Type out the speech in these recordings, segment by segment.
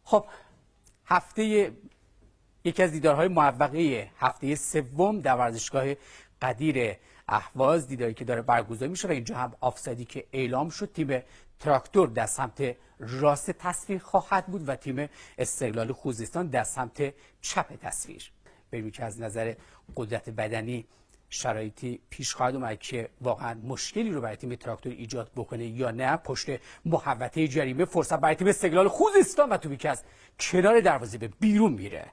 خب یکی از دیدارهای موفقه هفته سوم در ورزشگاه قدیر اهواز دیداری که داره برگزار میشه و اینجا هم آفسایدی که اعلام شد. تیم تراکتور در سمت راست تصویر خواهد بود و تیم استقلال خوزستان در سمت چپ تصویر. ببینیم که از نظر قدرت بدنی شرایطی پیش خواهد اومد که واقعا مشکلی رو برای تیم تراکتور ایجاد بکنه یا نه. پشت محوطه جریمه فرصت برای تیم استقلال خوزستان و توپی که از کنار دروازه به بیرون میره.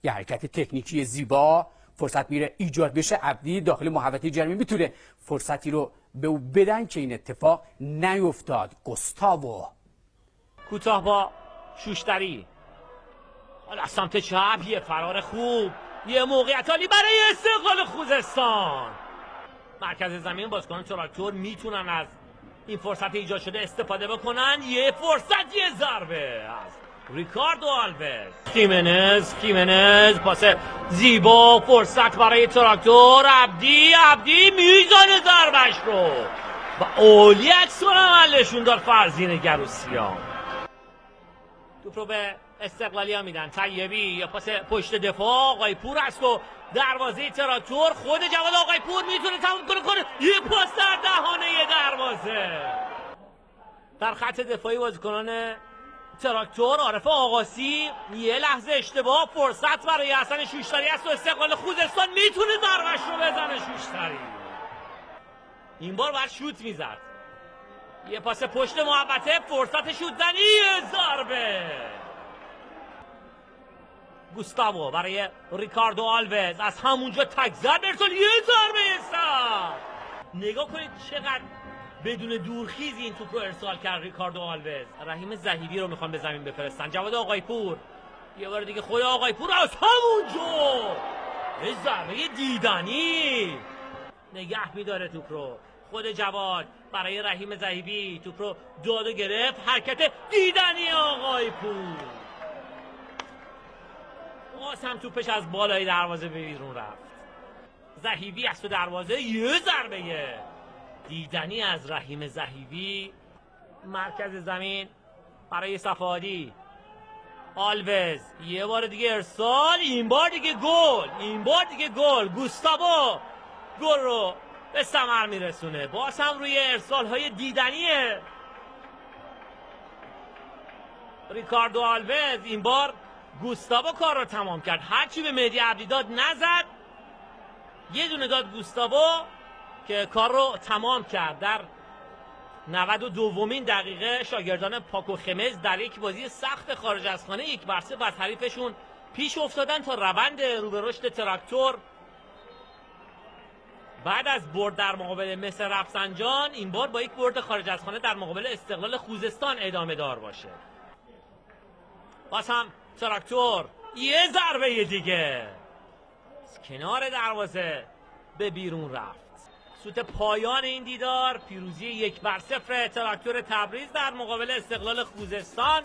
یه حرکت تکنیکی زیبا، فرصت میره ایجاد بشه. عبدی داخل محوطه جریمه میتونه فرصتی رو به او بدن که این اتفاق نیفتاد. گوستاوو کوتاه با شوشتری، حالا سمت چپ یه فرار خوب، یه موقعیت عالی برای استقلال خوزستان. مرکز زمین بازیکنان تراکتور میتونن از این فرصت ایجاد شده استفاده بکنن. یه فرصت، یه ضربه از ریکاردو آلوز. خیمنز پاس زیبا، فرصت برای تراکتور. عبدی میزانه ضربش رو و عالی عکس العملشون داد فرزین گروسیا. توپ رو به استقلالی ها میدن. طیبی یا پاس پشت دفاع آقای پور است و دروازه تراکتور. خود جواد آقای پور میتونه تموم کنه. یه پاس در دهانه دروازه. در خط دفاعی بازیکنان تراکتور عارف آقاسی یه لحظه اشتباه، فرصت برای حسن شوشتری است و استقلال خوزستان میتونه ضربش رو بزنه. شوشتری این بار باید شوت میزد. یه پاس پشت محوطه، فرصت شوت زنی، ضربه. گوستاوو برای ریکاردو آلوز، از همونجا تک زد برسول، یه ضربه سر. نگاه کنید چقدر بدون دورخیزی این توپ رو ارسال کرد ریکاردو آلوز. رحیم زهیبی رو میخوان به زمین بفرستن. جواد آقای پور یه بار دیگه، خود آقای پور از همونجا یه ضربه دیدنی نگه میداره توپ رو. خود جواد برای رحیم زهیبی توپ رو داد و گرفت. حرکت دیدنی آقای پور. باز هم توپش از بالای دروازه به بیرون رفت. زهیبی از تو دروازه، یه ضربه دیدنی از رحیم زهیبی. مرکز زمین برای صفادی. آلوز یه بار دیگه ارسال، این بار دیگه گل. گوستاوو گل رو به ثمر میرسونه. باز هم روی ارسال های دیدنیه ریکاردو آلوز. این بار گوستاوو کار رو تمام کرد. هرچی به مهدی عبدی داد نزد، یه دونه داد گوستاوو که کار رو تمام کرد. در 92مین دقیقه شاگردان پاکو خمز در یک بازی سخت خارج از خانه 1-0 بر حریفشون پیش افتادن تا روند رو به رشد تراکتور بعد از برد در مقابل مس رفسنجان این بار با یک برد خارج از خانه در مقابل استقلال خوزستان ادامه دار باشه. باز هم تراکتور یه ضربه دیگه از کنار دروازه به بیرون رفت. سوت پایان این دیدار پیروزی 1-0 تراکتور تبریز در مقابل استقلال خوزستان.